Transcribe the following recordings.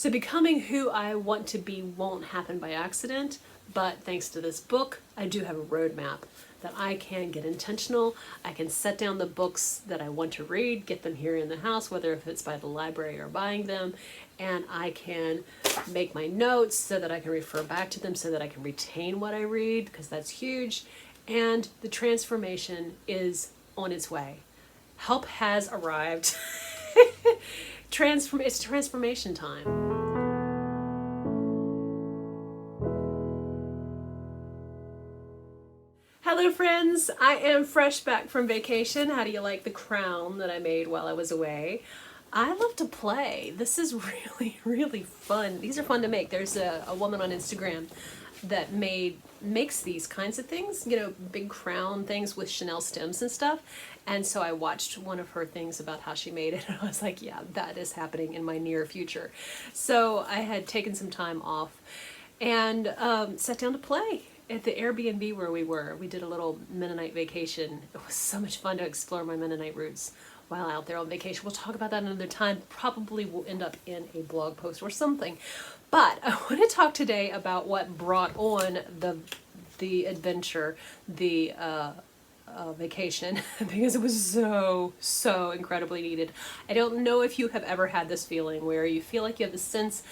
So becoming who I want to be won't happen by accident, but thanks to this book, I do have a roadmap that I can get intentional. I can set down the books that I want to read, get them here in the house, whether if it's by the library or buying them, and I can make my notes so that I can refer back to them so that I can retain what I read, because that's huge. And the transformation is on its way. Help has arrived. It's transformation time. Hello friends, I am fresh back from vacation. How do you like the crown that I made while I was away? I love to play. This is really fun. These are fun to make. There's a woman on Instagram that makes these kinds of things, you know, big crown things with Chanel stems and stuff. And so I watched one of her things about how she made it, and I was like, yeah, that is happening in my near future. So I had taken some time off and sat down to play at the Airbnb where we were. We did a little Mennonite vacation. It was so much fun to explore my Mennonite roots while out there on vacation. We'll talk about that another time. Probably will end up in a blog post or something. But I want to talk today about what brought on the adventure, the vacation, because it was so incredibly needed. I don't know if you have ever had this feeling where you feel like you have the sense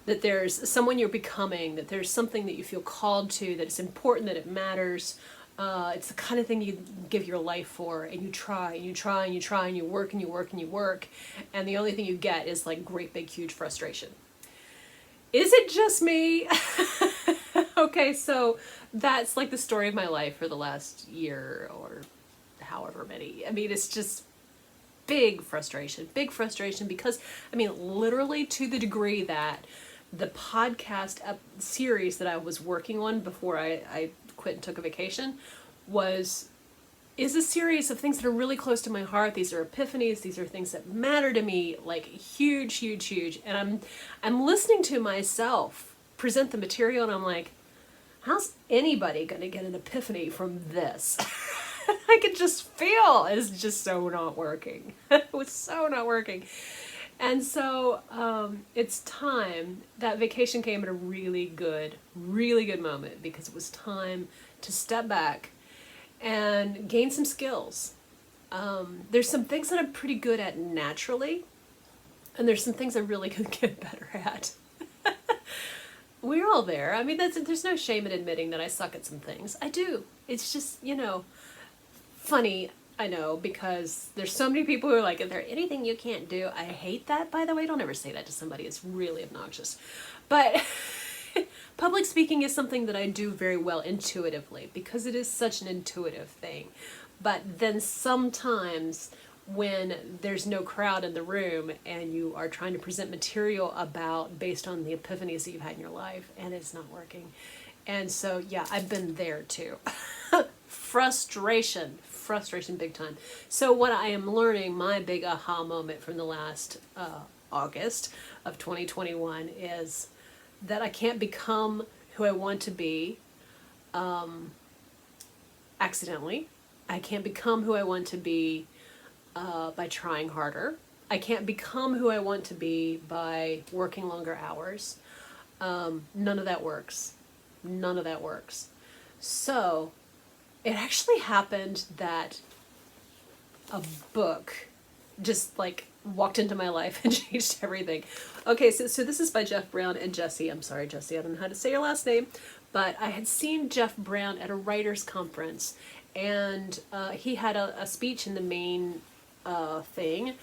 that there's someone you're becoming, that there's something that you feel called to, that it's important, that it matters. It's the kind of thing you give your life for, and you try and you try and you try and you work and you work and you work, and the only thing you get is like great big huge frustration. Is it just me? Okay, so that's like the story of my life for the last year or however many. I mean, it's just big frustration because, I mean, literally to the degree that the podcast series that I was working on before I quit and took a vacation is a series of things that are really close to my heart. These are epiphanies. These are things that matter to me, like huge. And I'm listening to myself present the material, and I'm like, how's anybody going to get an epiphany from this? I could just feel it's just so not working. It was so not working. And so it's time. That vacation came at a really good moment, because it was time to step back and gain some skills. There's some things that I'm pretty good at naturally, and there's some things I really could get better at. We're all there. I mean, there's no shame in admitting that I suck at some things. I do. It's just, you know, funny, I know, because there's so many people who are like, is there anything you can't do? I hate that, by the way. Don't ever say that to somebody. It's really obnoxious. But public speaking is something that I do very well intuitively, because it is such an intuitive thing. But then sometimes when there's no crowd in the room and you are trying to present material based on the epiphanies that you've had in your life, and it's not working. And so, yeah, I've been there too. Frustration big time. So what I am learning, my big aha moment from the last August of 2021, is that I can't become who I want to be accidentally. I can't become who I want to be by trying harder. I can't become who I want to be by working longer hours. None of that works. So it actually happened that a book just like walked into my life and changed everything. Okay, so this is by Jeff Brown and Jesse. I'm sorry, Jesse, I don't know how to say your last name, but I had seen Jeff Brown at a writers' conference, and he had a speech in the main thing.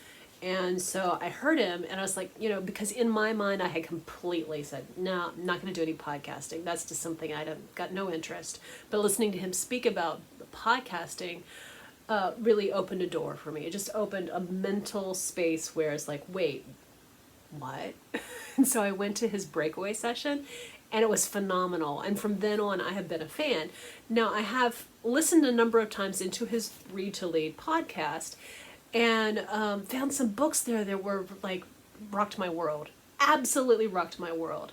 And so I heard him, and I was like, you know, because in my mind I had completely said, no, I'm not going to do any podcasting. That's just something got no interest. But listening to him speak about podcasting really opened a door for me. It just opened a mental space where it's like, wait, what? And so I went to his breakaway session, and it was phenomenal. And from then on, I have been a fan. Now, I have listened a number of times into his Read to Lead podcast, and found some books there that were like rocked my world. Absolutely rocked my world.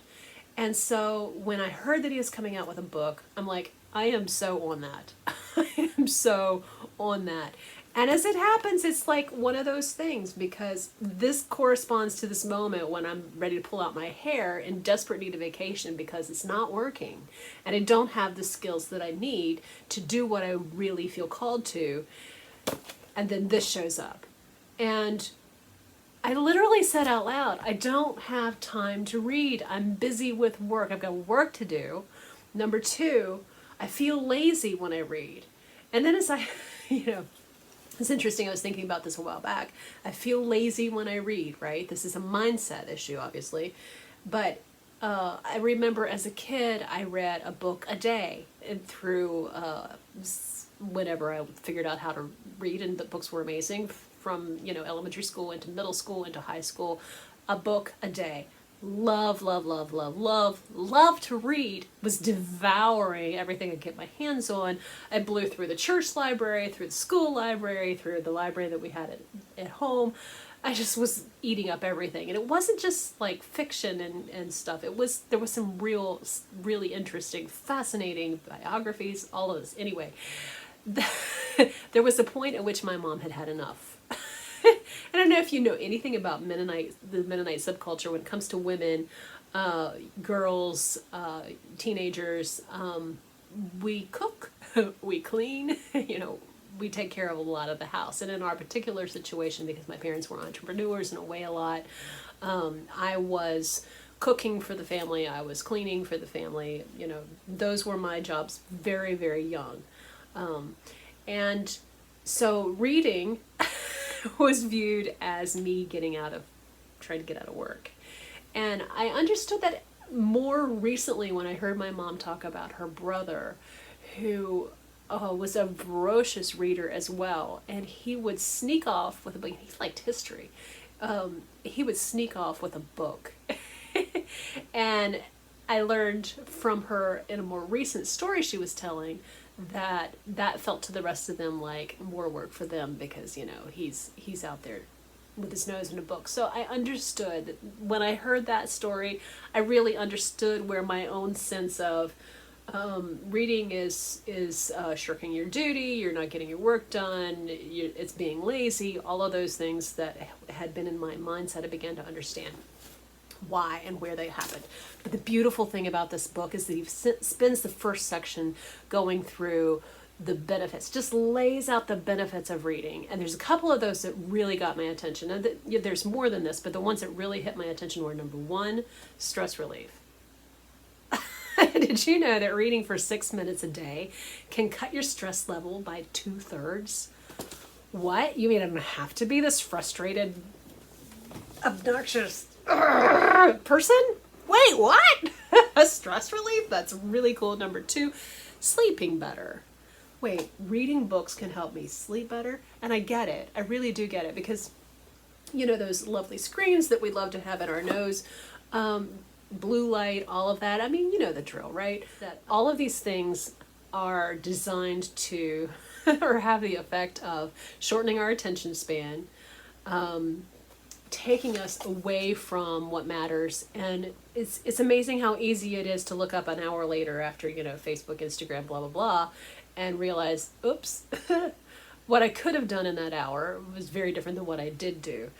And so when I heard that he was coming out with a book, I'm like, I am so on that. I am so on that. And as it happens, it's like one of those things, because this corresponds to this moment when I'm ready to pull out my hair in desperate need of vacation because it's not working. And I don't have the skills that I need to do what I really feel called to. And then this shows up. And I literally said out loud, I don't have time to read. I'm busy with work. I've got work to do. Number two, I feel lazy when I read. And then as I, it's interesting, I was thinking about this a while back. I feel lazy when I read, right? This is a mindset issue, obviously. But I remember as a kid, I read a book a day, and through whenever I figured out how to read, and the books were amazing, from elementary school into middle school into high school, a book a day. Love to read, was devouring everything I could get my hands on. I blew through the church library, through the school library, through the library that we had at home. I just was eating up everything. And it wasn't just like fiction and stuff. There was some really interesting, fascinating biographies, all of this. Anyway, there was a point at which my mom had enough. I don't know if you know anything about the Mennonite subculture when it comes to women, girls, teenagers. We cook, we clean, we take care of a lot of the house. And in our particular situation, because my parents were entrepreneurs and away a lot, I was cooking for the family, I was cleaning for the family. Those were my jobs very, very young. And so reading was viewed as me trying to get out of work. And I understood that more recently when I heard my mom talk about her brother, who was a voracious reader as well. And he would sneak off with a book. He liked history. He would sneak off with a book. And I learned from her in a more recent story she was telling that felt to the rest of them like more work for them, because he's out there with his nose in a book. So I understood that when I heard that story, I really understood where my own sense of reading is shirking your duty, you're not getting your work done, it's being lazy, all of those things that had been in my mindset, I began to understand why and where they happened. But the beautiful thing about this book is that he spends the first section going through the benefits, just lays out the benefits of reading. And there's a couple of those that really got my attention. And there's more than this, but the ones that really hit my attention were, number one, stress relief. Did you know that reading for 6 minutes a day can cut your stress level by 2/3? What? You mean I don't have to be this frustrated, obnoxious person? Wait, what? Stress relief? That's really cool. Number two, sleeping better. Wait, reading books can help me sleep better? And I get it. I really do get it, because those lovely screens that we love to have in our nose, blue light, all of that. I mean, you know the drill, right? That all of these things are designed to or have the effect of shortening our attention span, taking us away from what matters. And it's amazing how easy it is to look up an hour later after, Facebook, Instagram, blah, blah, blah, and realize, oops, what I could have done in that hour was very different than what I did do.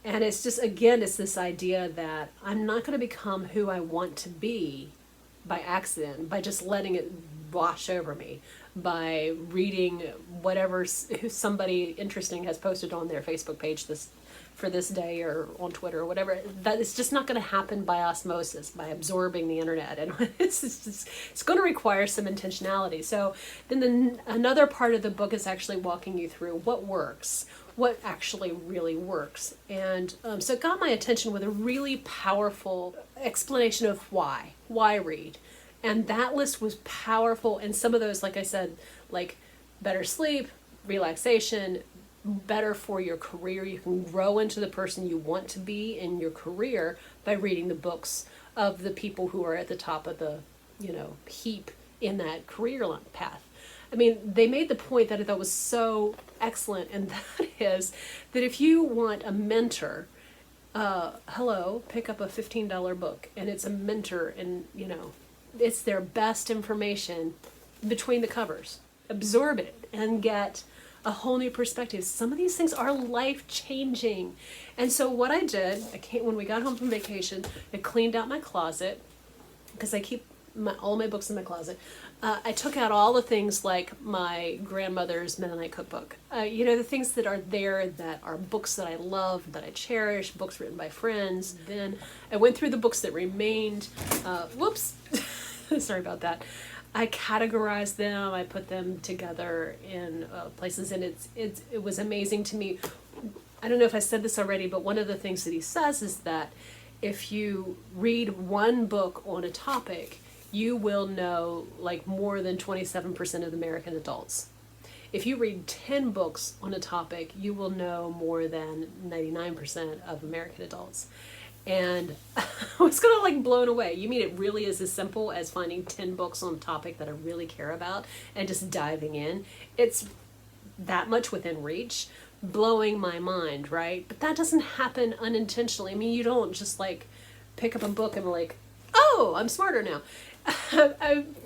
And it's just, again, it's this idea that I'm not going to become who I want to be by accident, by just letting it wash over me, by reading whatever somebody interesting has posted on their Facebook page for this day, or on Twitter or whatever. That is just not going to happen by osmosis, by absorbing the internet. And it's going to require some intentionality. So then another part of the book is actually walking you through what works, what actually really works. And so it got my attention with a really powerful explanation of why read. And that list was powerful. And some of those, like I said, like better sleep, relaxation, better for your career. You can grow into the person you want to be in your career by reading the books of the people who are at the top of the, heap in that career path. I mean, they made the point that I thought was so excellent, and that is that if you want a mentor, pick up a $15 book, and it's a mentor, and, it's their best information between the covers. Absorb it and get a whole new perspective. Some of these things are life-changing. And so what I did, when we got home from vacation, I cleaned out my closet, because I keep all my books in my closet. I took out all the things like my grandmother's Mennonite cookbook. The things that are there that are books that I love, that I cherish, books written by friends. Then I went through the books that remained. Whoops, sorry about that. I categorized them. I put them together in places, and it was amazing to me. I don't know if I said this already, but one of the things that he says is that if you read one book on a topic, you will know like more than 27% of American adults. If you read 10 books on a topic, you will know more than 99% of American adults. And I was kind of like blown away. You mean it really is as simple as finding 10 books on a topic that I really care about and just diving in? It's that much within reach, blowing my mind, right? But that doesn't happen unintentionally. I mean, you don't just like pick up a book and be like, oh, I'm smarter now.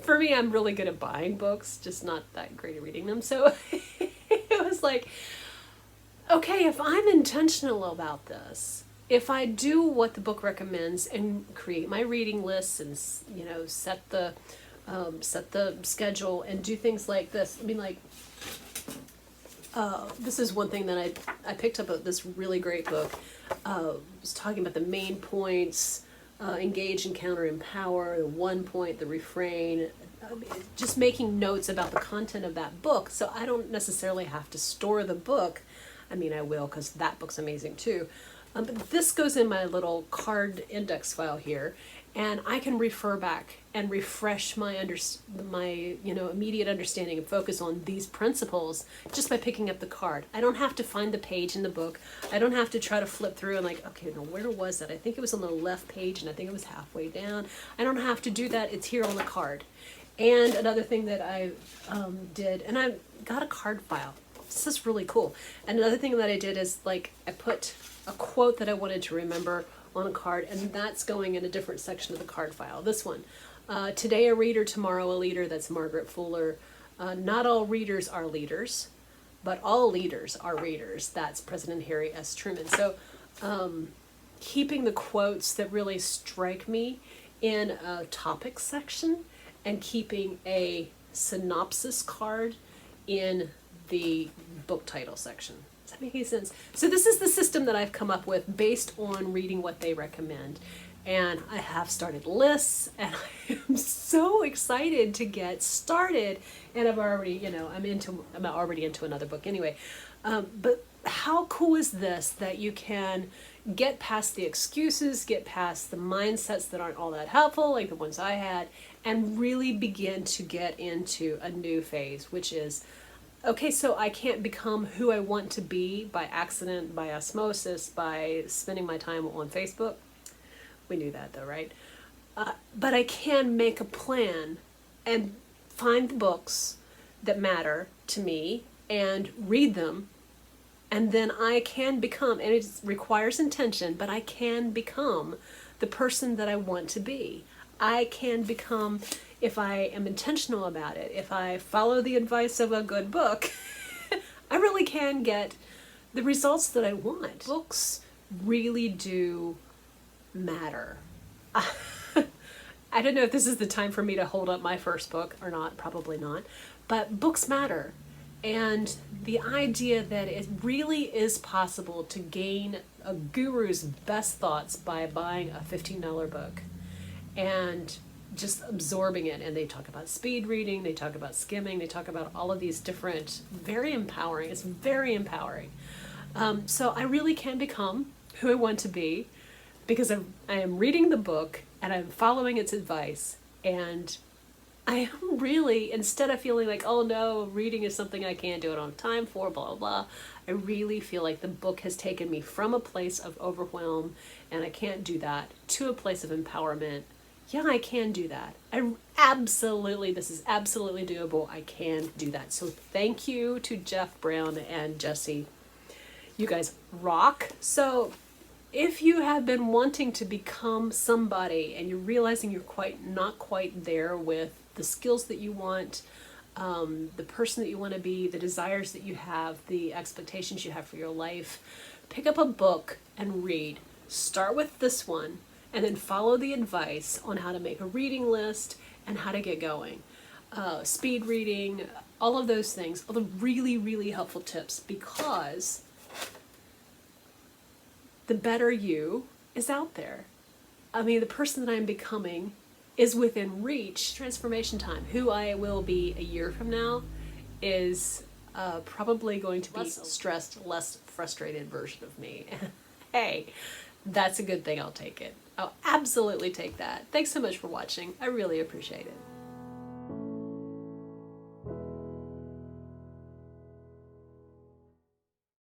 For me, I'm really good at buying books, just not that great at reading them. So it was like, okay, if I'm intentional about this, if I do what the book recommends and create my reading lists and set the schedule and do things like this. I mean, like, this is one thing that I picked up this really great book. It was talking about the main points. Engage, encounter, empower, the 1 point, the refrain, just making notes about the content of that book. So I don't necessarily have to store the book. I mean, I will, because that book's amazing too. But this goes in my little card index file here, and I can refer back and refresh my immediate understanding and focus on these principles just by picking up the card. I don't have to find the page in the book. I don't have to try to flip through and like, okay, now where was that? I think it was on the left page, and I think it was halfway down. I don't have to do that. It's here on the card. And another thing that I did, and I got a card file. This is really cool. And another thing that I did is like I put a quote that I wanted to remember on a card, and that's going in a different section of the card file. This one, today a reader, tomorrow a leader. That's Margaret Fuller. Not all readers are leaders, but all leaders are readers. That's President Harry S. Truman. So keeping the quotes that really strike me in a topic section and keeping a synopsis card in the book title section. Does that make any sense? So this is the system that I've come up with based on reading what they recommend. And I have started lists, and I am so excited to get started. And I've already, I'm already into another book anyway. But how cool is this that you can get past the excuses, get past the mindsets that aren't all that helpful, like the ones I had, and really begin to get into a new phase, which is, okay, so I can't become who I want to be by accident, by osmosis, by spending my time on Facebook. We knew that though, right? But I can make a plan and find the books that matter to me and read them. And then I can become, and it requires intention, but I can become the person that I want to be. I can become, if I am intentional about it, if I follow the advice of a good book, I really can get the results that I want. Books really do matter. I don't know if this is the time for me to hold up my first book or not, probably not, but books matter. And the idea that it really is possible to gain a guru's best thoughts by buying a $15 book and just absorbing it. And they talk about speed reading, they talk about skimming, they talk about all of these different, very empowering. It's very empowering. So I really can become who I want to be because I am reading the book and I'm following its advice, and I am really, instead of feeling like, oh no, reading is something I can't do, I don't have time for, blah, blah, blah, I really feel like the book has taken me from a place of overwhelm and I can't do that to a place of empowerment. Yeah, I can do that. This is absolutely doable. I can do that. So thank you to Jeff Brown and Jesse. You guys rock. So if you have been wanting to become somebody and you're realizing you're not quite there with the skills that you want, the person that you want to be, the desires that you have, the expectations you have for your life. Pick up a book and read. Start with this one and then follow the advice on how to make a reading list and how to get going. Speed reading, all of those things, all the really, really helpful tips, because the better you is out there. I mean, the person that I'm becoming is within reach. Transformation time. Who I will be a year from now is probably going to be less stressed, less frustrated version of me. Hey, that's a good thing. I'll take it. I'll absolutely take that. Thanks so much for watching. I really appreciate it.